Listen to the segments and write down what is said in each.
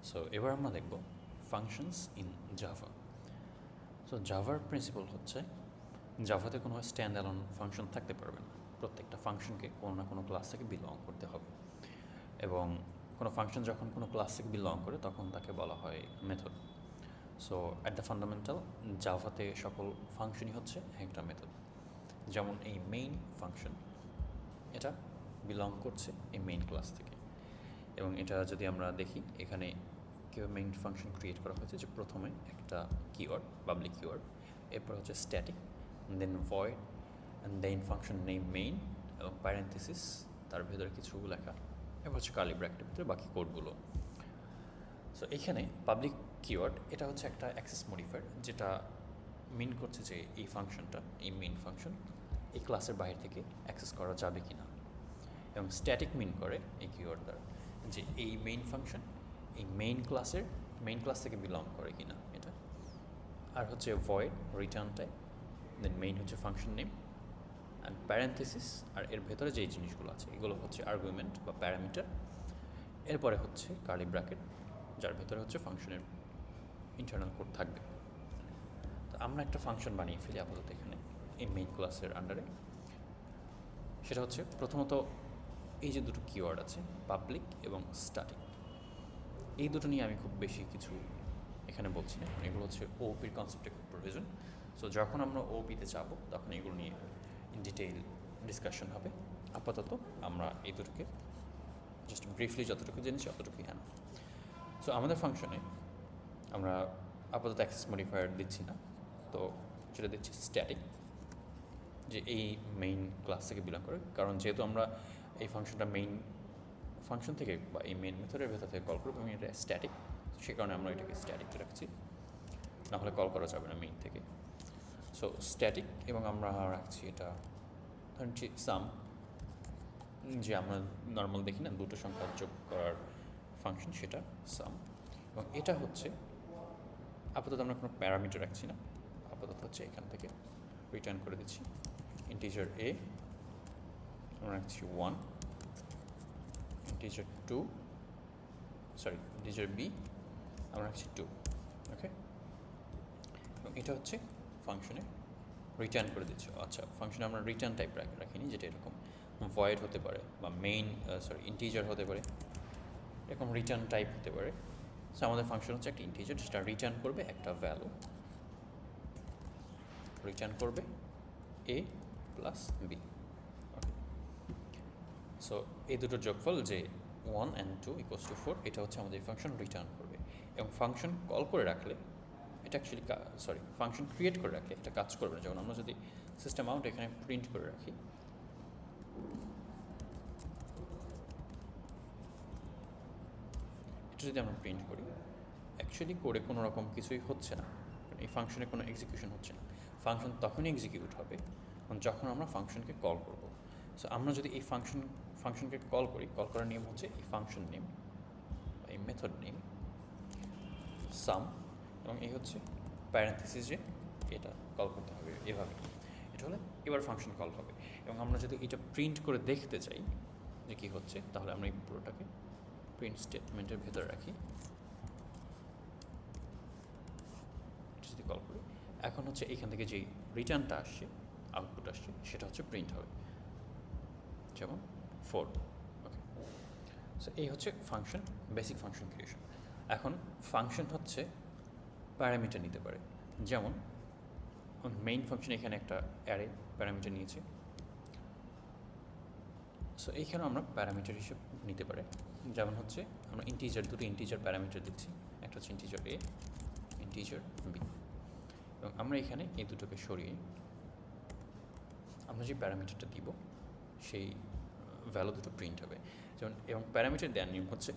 So এবার আমরা দেখব ফাংশনস ইন জাভা। সো জাভার প্রিন্সিপাল হচ্ছে জাভাতে কোনো স্ট্যান্ড অ্যালোন ফাংশন থাকতে পারবে না। প্রত্যেকটা ফাংশনকে কোনো না কোনো ক্লাস থেকে বিলং করতে হবে, এবং কোনো ফাংশন যখন কোনো ক্লাস থেকে বিলং করে তখন তাকে বলা হয় method. So at the fundamental জাভাতে সকল ফাংশনই হচ্ছে একটা মেথড। যেমন এই মেইন ফাংশন, এটা বিলং করছে এই মেইন ক্লাস থেকে। এবং এটা যদি আমরা দেখি এখানে কীভাবে মেইন ফাংশন ক্রিয়েট করা হয়েছে, যে প্রথমে একটা কিওয়ার্ড, পাবলিক কিওয়ার্ড, এরপর হচ্ছে static, then void, and then function name main এবং প্যারেন্থেসিস, তার ভেতরে কিছু লেখা, এরপর হচ্ছে কার্লি ব্র্যাকেটের ভিতরে বাকি কোডগুলো। সো এখানে পাবলিক কিওয়ার্ড এটা হচ্ছে একটা অ্যাক্সেস মডিফায়ার, যেটা মিন করছে যে এই ফাংশনটা, এই মেইন ফাংশন এই ক্লাসের বাইরে থেকে অ্যাক্সেস করা যাবে কি না। এবং স্ট্যাটিক মিন করে এই কিওয়ার্ড দ্বারা যে এই মেইন ফাংশন এই মেইন ক্লাস থেকে বিলং করে কি না এটা। আর হচ্ছে void return type, then main হচ্ছে ফাংশন নেম অ্যান্ড প্যারেন্থেসিস, আর এর ভেতরে যেই জিনিসগুলো আছে এগুলো হচ্ছে আর্গুমেন্ট বা প্যারামিটার। এরপরে হচ্ছে কার্লি ব্র্যাকেট, যার ভেতরে হচ্ছে ফাংশনের ইন্টারনাল কোড থাকবে। তো আমরা একটা ফাংশন বানিয়ে ফেলি আপাতত এখানে এই মেইন ক্লাসের আন্ডারে। সেটা হচ্ছে প্রথমত এই যে দুটো কিওয়ার্ড আছে পাবলিক এবং স্ট্যাটিক, এই দুটো নিয়ে আমি খুব বেশি কিছু এখানে বলছি না, এগুলো হচ্ছে ওপির কনসেপ্টে খুব প্রয়োজন। সো যখন আমরা ওপিতে যাবো তখন এগুলো নিয়ে ইন ডিটেইল ডিসকাশন হবে। আপাতত আমরা এই দুটোকে জাস্ট ব্রিফলি যতটুকু জেনেছি অতটুকুই আনা। সো আমাদের ফাংশনে আমরা আপাতত অ্যাক্সেস মডিফায়ার দিচ্ছি না, তো যেটা দিচ্ছি স্ট্যাটিক, যে এই মেইন ক্লাস থেকে বিলং করে। কারণ যেহেতু আমরা এই ফাংশনটা মেইন ফাংশন থেকে বা এই মেইন মেথডের ভেতর থেকে কল করবো এবং এটা স্ট্যাটিক, সে কারণে আমরা এটাকে স্ট্যাটিক রাখছি, নাহলে কল করা যাবে না মেইন থেকে। সো স্ট্যাটিক, এবং আমরা রাখছি এটা ধরুন সাম, যে আমরা নর্মাল দেখি না দুটো সংখ্যা যোগ করার ফাংশন, সেটা সাম। এবং এটা হচ্ছে আপাতত আমরা কোনো প্যারামিটার রাখছি না, আপাতত হচ্ছে এখান থেকে রিটার্ন করে দিচ্ছি ইন্টিজার এ, আমরা রাখছি 1, ইন্টিজার বি আমরা রাখছি 2, ওকে। এবং এটা হচ্ছে ফাংশনে রিটার্ন করে দিচ্ছি। আচ্ছা, ফাংশনে আমরা রিটার্ন টাইপ রাখিনি, যেটা এরকম ভয়েড হতে পারে বা ইন্টিজার হতে পারে, এরকম রিটার্ন টাইপ হতে পারে। সো আমাদের ফাংশন হচ্ছে একটা ইন্টিজার, যেটা রিটার্ন করবে একটা ভ্যালু, রিটার্ন করবে এ প্লাস বি। সো এই দুটোর যোগফল যে 1 and 2 = 4, এটা হচ্ছে আমাদের ফাংশন রিটার্ন করবে। এবং ফাংশন কল করে রাখলে এটা অ্যাকচুয়ালি ফাংশন ক্রিয়েট করে রাখলে এটা কাজ করবে না। যেমন আমরা যদি সিস্টেম আউট এখানে প্রিন্ট করে রাখি, এটা যদি আমরা প্রিন্ট করি, অ্যাকচুয়ালি কোডে কোনো রকম কিছুই হচ্ছে না, এই ফাংশনে কোনো এক্সিকিউশন হচ্ছে না। ফাংশন তখনই এক্সিকিউট হবে যখন আমরা ফাংশনকে কল করব। সো আমরা যদি এই ফাংশনকে কল করার নিয়ম হচ্ছে এই ফাংশন নেম, এই মেথড নেম সাম, এবং এই হচ্ছে প্যারেন্থেসিস, যে এটা কল করতে হবে এভাবে। এটা হলে এবার ফাংশন কল হবে। এবং আমরা যদি এটা প্রিন্ট করে দেখতে চাই যে কী হচ্ছে, তাহলে আমরা এই পুরোটাকে প্রিন্ট স্টেটমেন্টের ভেতরে রাখি, এটা যদি কল করি, এখন হচ্ছে এখান থেকে যেই রিটার্নটা আসছে, আউটপুট আসছে, সেটা হচ্ছে প্রিন্ট হবে, যেমন 4, ওকে। সো এই হচ্ছে ফাংশন, বেসিক ফাংশন ক্রিয়েশন। এখন ফাংশন হচ্ছে প্যারামিটার নিতে পারে, যেমন মেইন ফাংশন এখানে একটা অ্যারে প্যারামিটার নিয়েছে। সো এইখানেও আমরা প্যারামিটার হিসেবে নিতে পারে, যেমন হচ্ছে আমরা দুটো ইন্টিজার প্যারামিটার দিচ্ছি, একটা হচ্ছে ইন্টিজার এ, ইন্টিজার বি। এবং আমরা এখানে এই দুটোকে সরিয়ে আমরা যে প্যারামিটারটা দিব সেই ভ্যালু দুটো প্রিন্ট হবে। যেমন এবং প্যারামিটার দেওয়ার নিয়ম হচ্ছে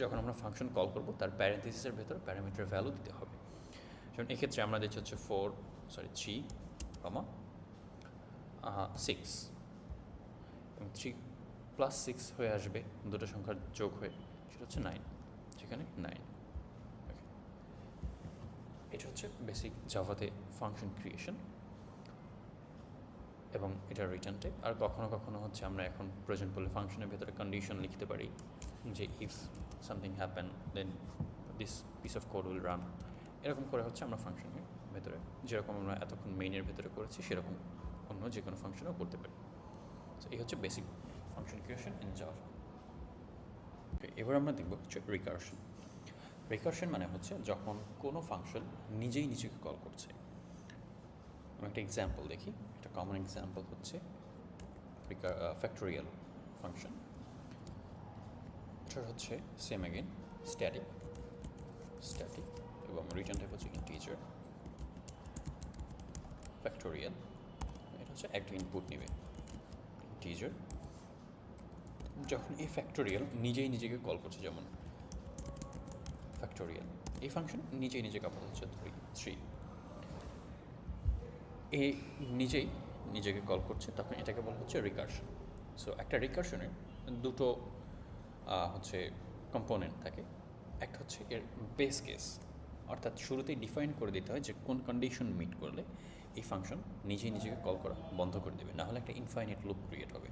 যখন আমরা ফাংশন কল করব তার প্যারেন্থেসিসের ভেতর প্যারামিটার ভ্যালু দিতে হবে। যেমন এক্ষেত্রে আমরা দিচ্ছি হচ্ছে 3, 6, এবং 3 + 6 হয়ে আসবে দুটো সংখ্যার যোগ হয়ে, সেটা হচ্ছে 9, সেখানে 9, ওকে। এটা হচ্ছে বেসিক জাভাতে ফাংশন ক্রিয়েশন এবং এটা রিটার্ন টাইপ। আর কখনো কখনো হচ্ছে আমরা এখন প্রয়োজন পড়লে ফাংশনের ভেতরে কন্ডিশন লিখতে পারি, যে if something happen, then this piece of code will run. এরকম করে হচ্ছে আমরা ফাংশনের ভেতরে যেরকম আমরা এতক্ষণ মেইনের ভেতরে করেছি সেরকম অন্য যে কোনো ফাংশনও করতে পারি। তো এই হচ্ছে basic function creation in Java. এবার আমরা দেখব হচ্ছে রিকারশন। রিকারশন মানে হচ্ছে যখন কোনো ফাংশন নিজেই নিজেকে কল করছে। আমি একটা এক্সাম্পল দেখি, একটা কমন এক্সাম্পল হচ্ছে ফ্যাক্টোরিয়াল ফাংশন। এটার হচ্ছে সেম অ্যাগেন স্ট্যাটিক এবং রিটার্ন টাইপ হচ্ছে ইন্টিজার। ফ্যাক্টোরিয়াল এটা হচ্ছে একটা ইনপুট নেবে ইন্টিজার। যখন এই ফ্যাক্টোরিয়াল নিজেই নিজেকে কল করছে, যেমন ফ্যাক্টোরিয়াল এই ফাংশন নিজেই নিজেকে আপাতত হচ্ছে 3, এ নিজেই নিজেকে কল করছে, তখন এটাকে বলা হচ্ছে রিকারশন। সো একটা রিকারশনের দুটো হচ্ছে কম্পোনেন্ট থাকে। একটা হচ্ছে এর বেস কেস, অর্থাৎ শুরুতেই ডিফাইন করে দিতে হয় যে কোন কন্ডিশন মিট করলে এই ফাংশন নিজেই নিজেকে কল করা বন্ধ করে দেবে, নাহলে একটা ইনফাইনাইট লুপ ক্রিয়েট হবে।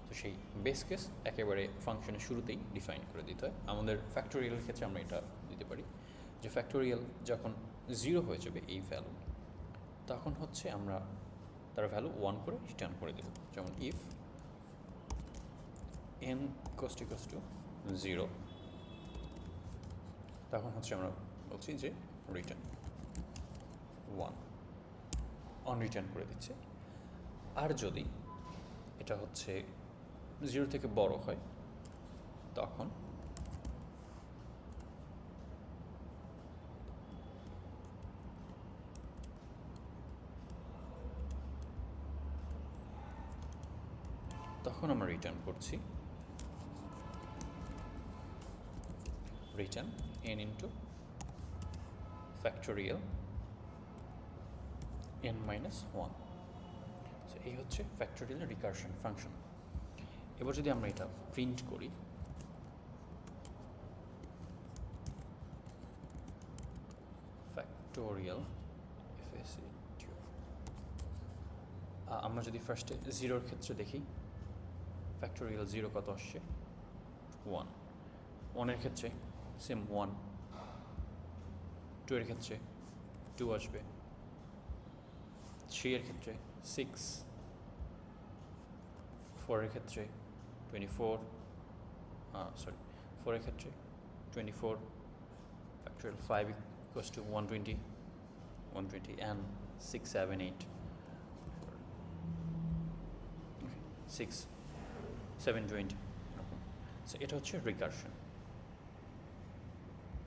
তো সেই বেস কেস একেবারে ফাংশনের শুরুতেই ডিফাইন করে দিতে হয়। আমাদের ফ্যাক্টোরিয়ালের ক্ষেত্রে আমরা এটা দিতে পারি যে ফ্যাক্টোরিয়াল যখন 0 হয়ে যাবে এই ভ্যালু, তখন হচ্ছে আমরা তার ভ্যালু 1 করে রিটার্ন করে দেব। যেমন ইফ n ইকুয়ালস টু 0, তখন হচ্ছে আমরা বলছি যে রিটার্ন 1 অন রিটার্ন করে দিচ্ছে। আর যদি এটা হচ্ছে 0 থেকে বড় হয়, তখন আমরা রিটার্ন করছি return n into factorial n minus 1। So এই হচ্ছে ফ্যাক্টোরিয়াল রিকারশন ফাংশন। এবার যদি আমরা এটা প্রিন্ট করি, ফ্যাক্টোরিয়াল আমরা যদি ফার্স্টে 0-র ক্ষেত্রে দেখি, ফ্যাক্টোরিয়াল 0 কত আসছে 1, 1-এর ক্ষেত্রে সেম 1, 2-এর ক্ষেত্রে 2 আসবে, 3-এর ক্ষেত্রে 6, 4-এর ক্ষেত্রে 24, 4-এর ক্ষেত্রে 24, factorial 5 equals to 120 and 6, 7, 8, 6, 7, 20। So এটা হচ্ছে রিকারশন।